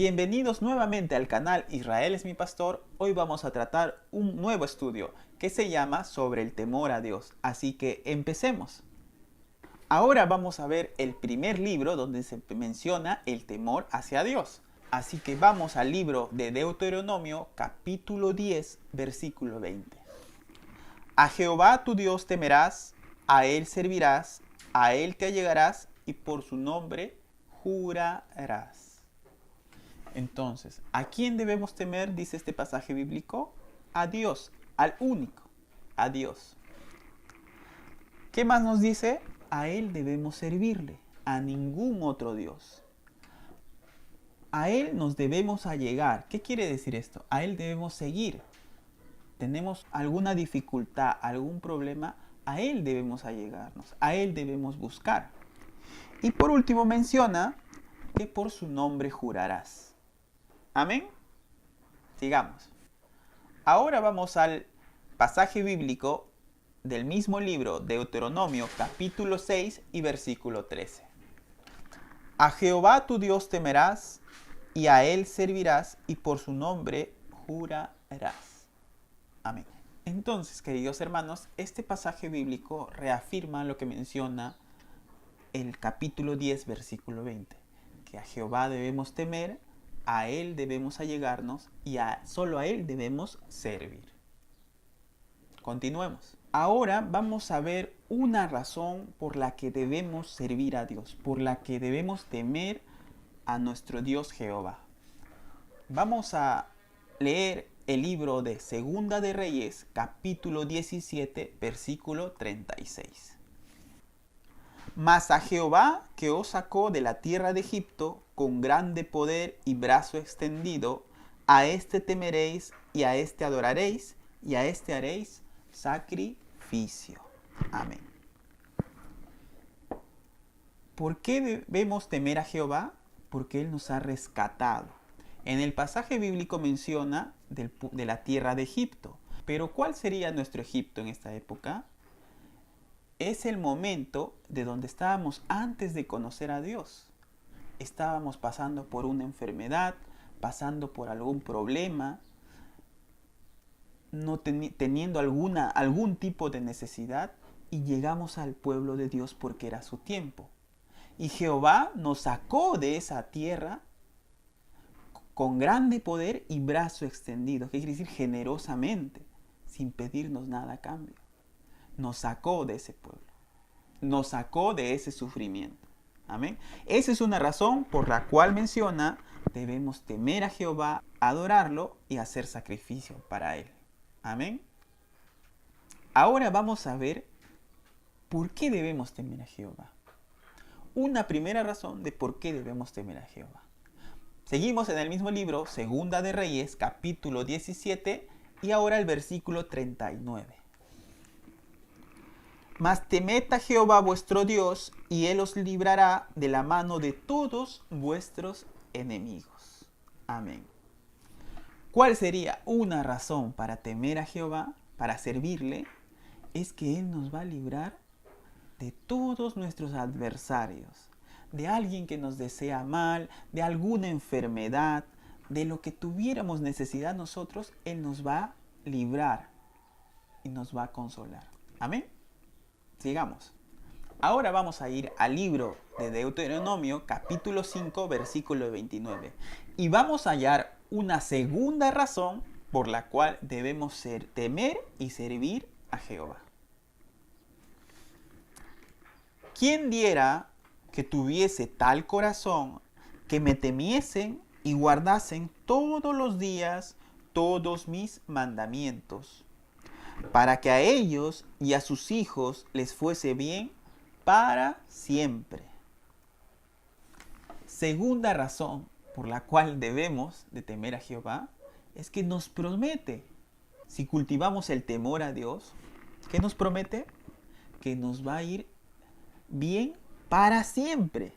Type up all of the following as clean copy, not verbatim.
Bienvenidos nuevamente al canal Israel es mi pastor. Hoy vamos a tratar un nuevo estudio que se llama sobre el temor a Dios. Así que empecemos. Ahora vamos a ver el primer libro donde se menciona el temor hacia Dios. Así que vamos al libro de Deuteronomio capítulo 10 versículo 20. A Jehová tu Dios temerás, a él servirás, a él te allegarás y por su nombre jurarás. Entonces, ¿a quién debemos temer? Dice este pasaje bíblico. A Dios, al único, a Dios. ¿Qué más nos dice? A Él debemos servirle, a ningún otro Dios. A Él nos debemos allegar. ¿Qué quiere decir esto? A Él debemos seguir. Tenemos alguna dificultad, algún problema, a Él debemos allegarnos, a Él debemos buscar. Y por último menciona que por su nombre jurarás. Amén. Sigamos. Ahora vamos al pasaje bíblico del mismo libro, Deuteronomio, capítulo 6 y versículo 13. A Jehová tu Dios temerás, y a él servirás, y por su nombre jurarás. Amén. Entonces, queridos hermanos, este pasaje bíblico reafirma lo que menciona el capítulo 10, versículo 20. Que a Jehová debemos temer, a Él debemos allegarnos y solo a Él debemos servir. Continuemos. Ahora vamos a ver una razón por la que debemos servir a Dios, por la que debemos temer a nuestro Dios Jehová. Vamos a leer el libro de Segunda de Reyes, capítulo 17, versículo 36. Mas a Jehová que os sacó de la tierra de Egipto con grande poder y brazo extendido, a éste temeréis y a éste adoraréis y a éste haréis sacrificio. Amén. ¿Por qué debemos temer a Jehová? Porque Él nos ha rescatado. En el pasaje bíblico menciona de la tierra de Egipto. Pero ¿cuál sería nuestro Egipto en esta época? Es el momento de donde estábamos antes de conocer a Dios. Estábamos pasando por una enfermedad, pasando por algún problema, no teniendo algún tipo de necesidad, y llegamos al pueblo de Dios porque era su tiempo. Y Jehová nos sacó de esa tierra con grande poder y brazo extendido. ¿Qué quiere decir? Generosamente, sin pedirnos nada a cambio. Nos sacó de ese pueblo, nos sacó de ese sufrimiento. Amén. Esa es una razón por la cual menciona, debemos temer a Jehová, adorarlo y hacer sacrificio para Él. Amén. Ahora vamos a ver por qué debemos temer a Jehová. Una primera razón de por qué debemos temer a Jehová. Seguimos en el mismo libro, Segunda de Reyes, capítulo 17, y ahora el versículo 39. Mas temed a Jehová vuestro Dios, y Él os librará de la mano de todos vuestros enemigos. Amén. ¿Cuál sería una razón para temer a Jehová, para servirle? Es que Él nos va a librar de todos nuestros adversarios, de alguien que nos desea mal, de alguna enfermedad, de lo que tuviéramos necesidad nosotros, Él nos va a librar y nos va a consolar. Amén. Sigamos. Ahora vamos a ir al libro de Deuteronomio, capítulo 5, versículo 29. Y vamos a hallar una segunda razón por la cual debemos temer y servir a Jehová. ¿Quién diera que tuviese tal corazón que me temiesen y guardasen todos los días todos mis mandamientos, para que a ellos y a sus hijos les fuese bien para siempre? Segunda razón por la cual debemos de temer a Jehová es que nos promete, si cultivamos el temor a Dios, ¿qué nos promete? Que nos va a ir bien para siempre.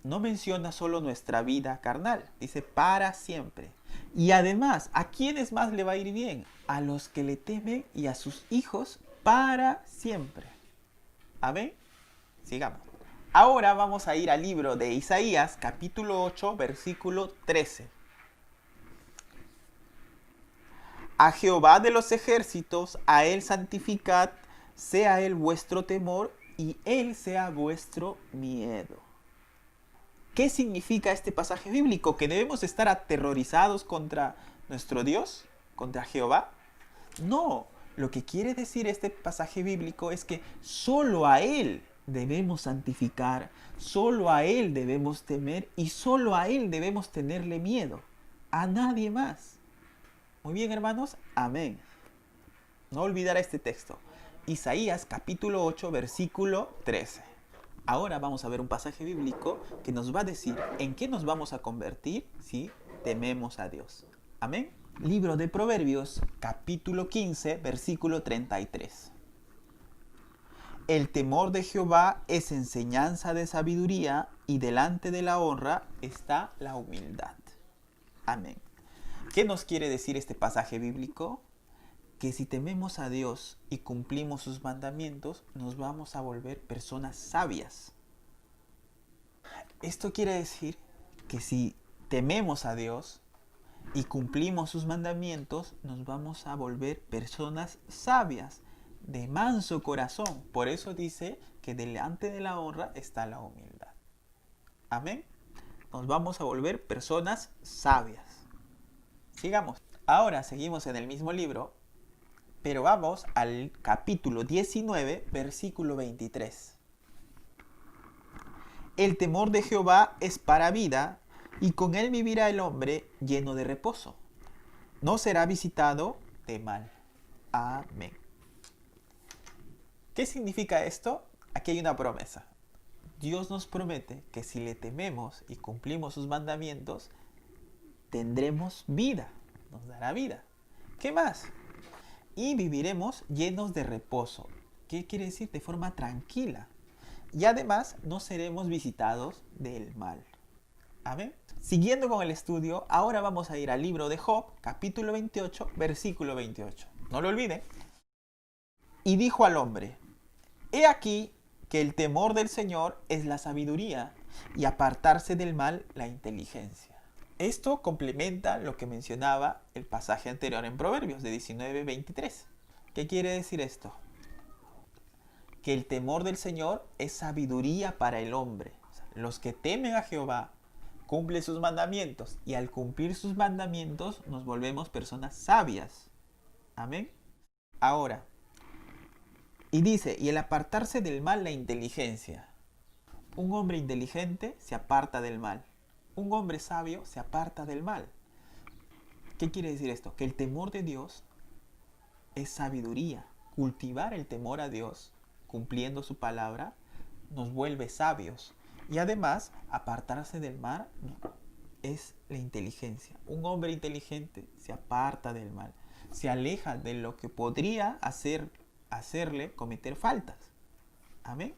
No menciona solo nuestra vida carnal, dice para siempre. Y además, ¿a quiénes más le va a ir bien? A los que le temen y a sus hijos para siempre. Amén. Sigamos. Ahora vamos a ir al libro de Isaías, capítulo 8, versículo 13. A Jehová de los ejércitos, a él santificad, sea él vuestro temor y él sea vuestro miedo. ¿Qué significa este pasaje bíblico? ¿Que debemos estar aterrorizados contra nuestro Dios? ¿Contra Jehová? No, lo que quiere decir este pasaje bíblico es que solo a Él debemos santificar, solo a Él debemos temer y solo a Él debemos tenerle miedo. A nadie más. Muy bien, hermanos. Amén. No olvidar este texto. Isaías capítulo 8, versículo 13. Ahora vamos a ver un pasaje bíblico que nos va a decir en qué nos vamos a convertir si tememos a Dios. Amén. Libro de Proverbios, capítulo 15, versículo 33. El temor de Jehová es enseñanza de sabiduría y delante de la honra está la humildad. Amén. ¿Qué nos quiere decir este pasaje bíblico? Que si tememos a Dios y cumplimos sus mandamientos, nos vamos a volver personas sabias. Esto quiere decir que si tememos a Dios y cumplimos sus mandamientos, nos vamos a volver personas sabias, de manso corazón. Por eso dice que delante de la honra está la humildad. Amén. Nos vamos a volver personas sabias. Sigamos. Ahora seguimos en el mismo libro, pero vamos al capítulo 19, versículo 23. El temor de Jehová es para vida, y con él vivirá el hombre lleno de reposo. No será visitado de mal. Amén. ¿Qué significa esto? Aquí hay una promesa. Dios nos promete que si le tememos y cumplimos sus mandamientos, tendremos vida. Nos dará vida. ¿Qué más? Y viviremos llenos de reposo. ¿Qué quiere decir? De forma tranquila. Y además no seremos visitados del mal. Amén. Siguiendo con el estudio, ahora vamos a ir al libro de Job, capítulo 28, versículo 28. No lo olviden. Y dijo al hombre: He aquí que el temor del Señor es la sabiduría, y apartarse del mal la inteligencia. Esto complementa lo que mencionaba el pasaje anterior en Proverbios de 19:23. ¿Qué quiere decir esto? Que el temor del Señor es sabiduría para el hombre. O sea, los que temen a Jehová cumplen sus mandamientos, y al cumplir sus mandamientos nos volvemos personas sabias. Amén. Ahora, y dice, y el apartarse del mal la inteligencia. Un hombre inteligente se aparta del mal. Un hombre sabio se aparta del mal. ¿Qué quiere decir esto? Que el temor de Dios es sabiduría. Cultivar el temor a Dios, cumpliendo su palabra, nos vuelve sabios. Y además, apartarse del mal es la inteligencia. Un hombre inteligente se aparta del mal. Se aleja de lo que podría hacerle cometer faltas. Amén.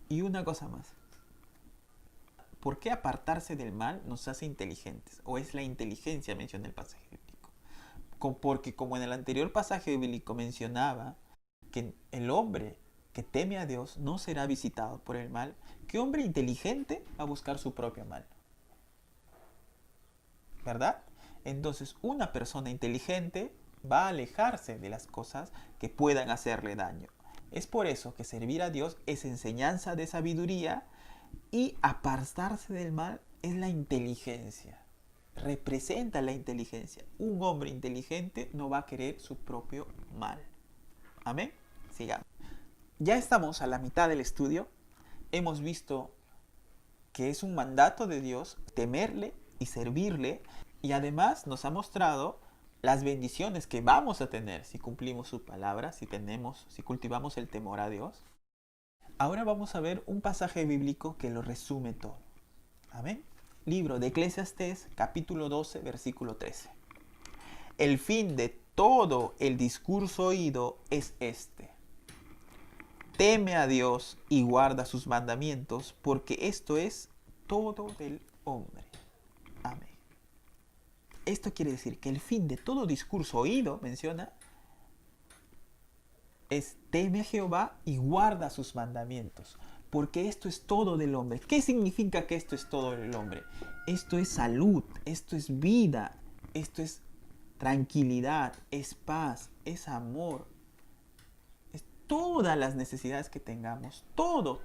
Y una cosa más. ¿Por qué apartarse del mal nos hace inteligentes? ¿O es la inteligencia, menciona el pasaje bíblico? Porque como en el anterior pasaje bíblico mencionaba que el hombre que teme a Dios no será visitado por el mal, ¿qué hombre inteligente va a buscar su propio mal? ¿Verdad? Entonces, una persona inteligente va a alejarse de las cosas que puedan hacerle daño. Es por eso que servir a Dios es enseñanza de sabiduría y apartarse del mal es la inteligencia. Representa la inteligencia. Un hombre inteligente no va a querer su propio mal. Amén. Sigamos. Ya estamos a la mitad del estudio. Hemos visto que es un mandato de Dios temerle y servirle, y además nos ha mostrado las bendiciones que vamos a tener si cumplimos su palabra, si cultivamos el temor a Dios. Ahora vamos a ver un pasaje bíblico que lo resume todo. Amén. Libro de Eclesiastés, capítulo 12, versículo 13. El fin de todo el discurso oído es este: teme a Dios y guarda sus mandamientos, porque esto es todo del hombre. Amén. Esto quiere decir que el fin de todo discurso oído, menciona, es teme a Jehová y guarda sus mandamientos, porque esto es todo del hombre. ¿Qué significa que esto es todo del hombre? Esto es salud, esto es vida, esto es tranquilidad, es paz, es amor, es todas las necesidades que tengamos. Todo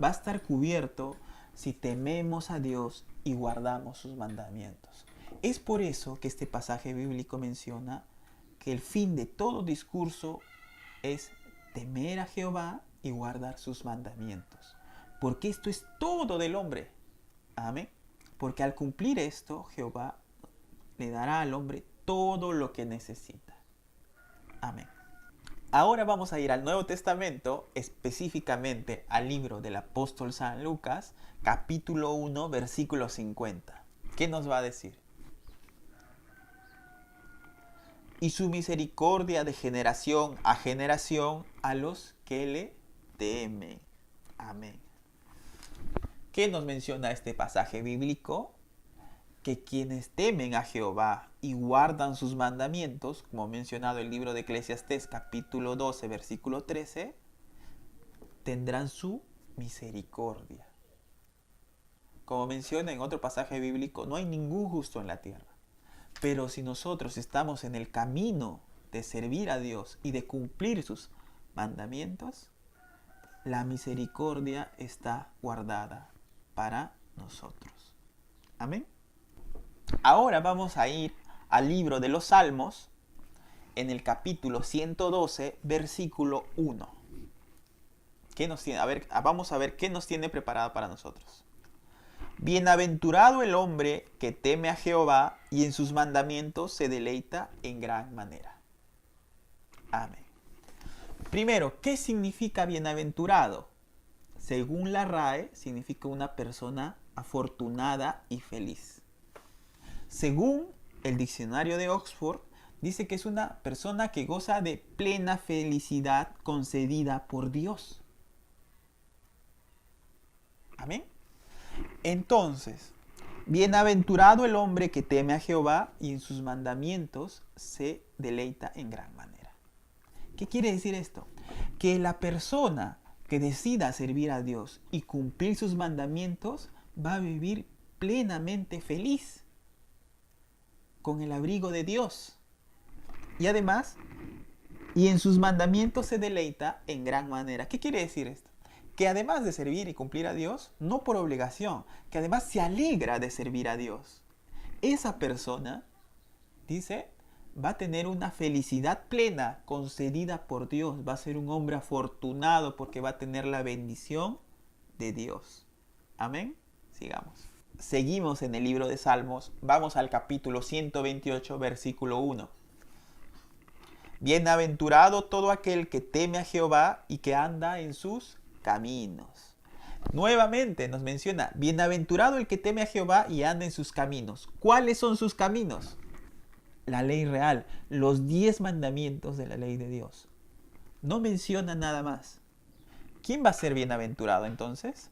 va a estar cubierto si tememos a Dios y guardamos sus mandamientos. Es por eso que este pasaje bíblico menciona que el fin de todo discurso es temer a Jehová y guardar sus mandamientos. Porque esto es todo del hombre. Amén. Porque al cumplir esto, Jehová le dará al hombre todo lo que necesita. Amén. Ahora vamos a ir al Nuevo Testamento, específicamente al libro del apóstol San Lucas, capítulo 1, versículo 50. ¿Qué nos va a decir? Y su misericordia de generación a generación a los que le temen. Amén. ¿Qué nos menciona este pasaje bíblico? Que quienes temen a Jehová y guardan sus mandamientos, como mencionado el libro de Eclesiastés capítulo 12 versículo 13, tendrán su misericordia. Como menciona en otro pasaje bíblico, no hay ningún justo en la tierra. Pero si nosotros estamos en el camino de servir a Dios y de cumplir sus mandamientos, la misericordia está guardada para nosotros. Amén. Ahora vamos a ir al libro de los Salmos, en el capítulo 112, versículo 1. ¿Qué nos tiene? Vamos a ver qué nos tiene preparado para nosotros. Bienaventurado el hombre que teme a Jehová y en sus mandamientos se deleita en gran manera. Amén. Primero, ¿qué significa bienaventurado? Según la RAE, significa una persona afortunada y feliz. Según el diccionario de Oxford, dice que es una persona que goza de plena felicidad concedida por Dios. Amén. Entonces, bienaventurado el hombre que teme a Jehová y en sus mandamientos se deleita en gran manera. ¿Qué quiere decir esto? Que la persona que decida servir a Dios y cumplir sus mandamientos va a vivir plenamente feliz, con el abrigo de Dios. Y además, y en sus mandamientos se deleita en gran manera. ¿Qué quiere decir esto? Que además de servir y cumplir a Dios, no por obligación, que además se alegra de servir a Dios. Esa persona, dice, va a tener una felicidad plena concedida por Dios. Va a ser un hombre afortunado porque va a tener la bendición de Dios. Amén. Sigamos. Seguimos en el libro de Salmos. Vamos al capítulo 128, versículo 1. Bienaventurado todo aquel que teme a Jehová y que anda en sus caminos. Nuevamente nos menciona, bienaventurado el que teme a Jehová y anda en sus caminos. ¿Cuáles son sus caminos? La ley real, los 10 mandamientos de la ley de Dios. No menciona nada más. ¿Quién va a ser bienaventurado entonces?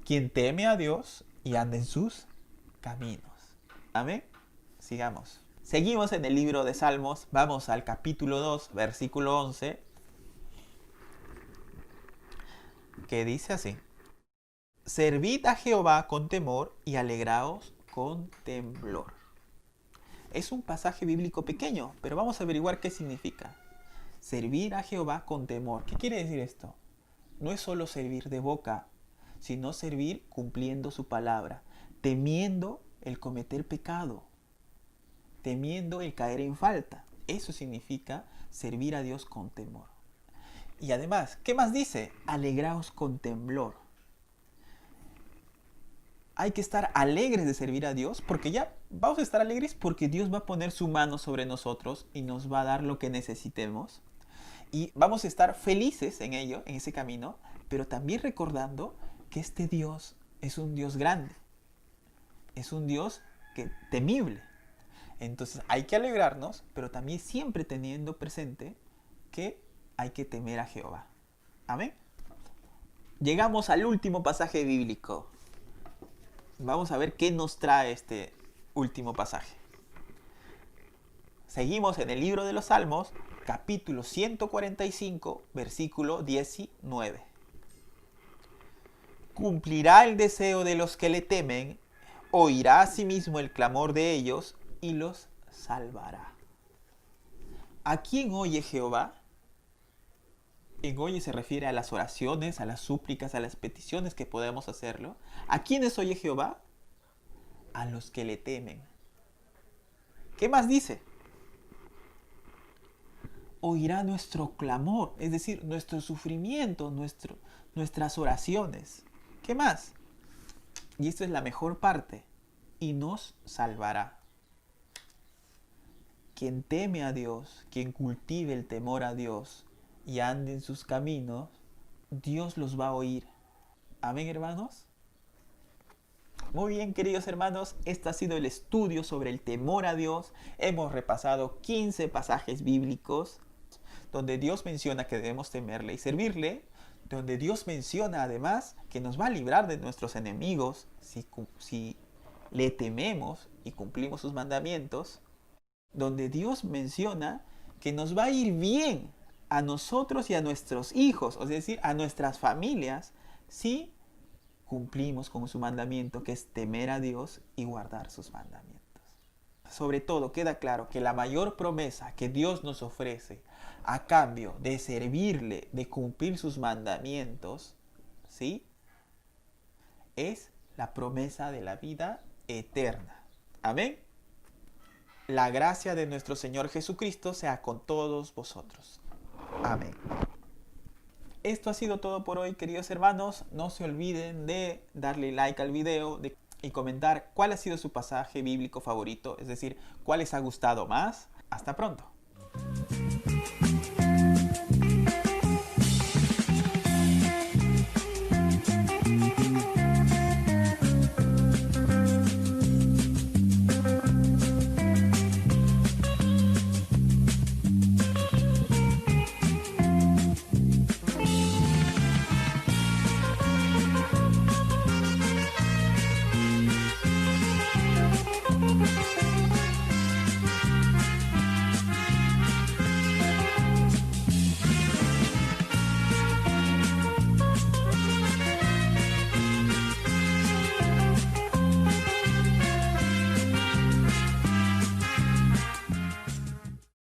Quien teme a Dios y anda en sus caminos. Amén. Sigamos. Seguimos en el libro de Salmos. Vamos al capítulo 2, versículo 11. Que dice así. Servid a Jehová con temor y alegraos con temblor. Es un pasaje bíblico pequeño, pero vamos a averiguar qué significa. Servir a Jehová con temor. ¿Qué quiere decir esto? No es solo servir de boca, sino servir cumpliendo su palabra, temiendo el cometer pecado, temiendo el caer en falta. Eso significa servir a Dios con temor. Y además, ¿qué más dice? Alegraos con temblor. Hay que estar alegres de servir a Dios, porque ya vamos a estar alegres porque Dios va a poner su mano sobre nosotros y nos va a dar lo que necesitemos. Y vamos a estar felices en ello, en ese camino, pero también recordando que este Dios es un Dios grande, es un Dios temible. Entonces hay que alegrarnos, pero también siempre teniendo presente que hay que temer a Jehová. Amén. Llegamos al último pasaje bíblico. Vamos a ver qué nos trae este último pasaje. Seguimos en el libro de los Salmos, capítulo 145, versículo 19. Cumplirá el deseo de los que le temen, oirá asimismo el clamor de ellos y los salvará. ¿A quién oye Jehová? En oye se refiere a las oraciones, a las súplicas, a las peticiones que podemos hacerlo. ¿A quiénes oye Jehová? A los que le temen. ¿Qué más dice? Oirá nuestro clamor, es decir, nuestro sufrimiento, nuestras oraciones. ¿Qué más? Y esto es la mejor parte. Y nos salvará. Quien teme a Dios, quien cultive el temor a Dios y ande en sus caminos, Dios los va a oír. Amén, hermanos. Muy bien, queridos hermanos, este ha sido el estudio sobre el temor a Dios. Hemos repasado 15 pasajes bíblicos donde Dios menciona que debemos temerle y servirle, donde Dios menciona además que nos va a librar de nuestros enemigos si le tememos y cumplimos sus mandamientos, donde Dios menciona que nos va a ir bien a nosotros y a nuestros hijos, es decir, a nuestras familias, si cumplimos con su mandamiento, que es temer a Dios y guardar sus mandamientos. Sobre todo, queda claro que la mayor promesa que Dios nos ofrece a cambio de servirle, de cumplir sus mandamientos, ¿sí?, es la promesa de la vida eterna. Amén. La gracia de nuestro Señor Jesucristo sea con todos vosotros. Amén. Esto ha sido todo por hoy, queridos hermanos. No se olviden de darle like al video y comentar cuál ha sido su pasaje bíblico favorito, es decir, cuál les ha gustado más. Hasta pronto.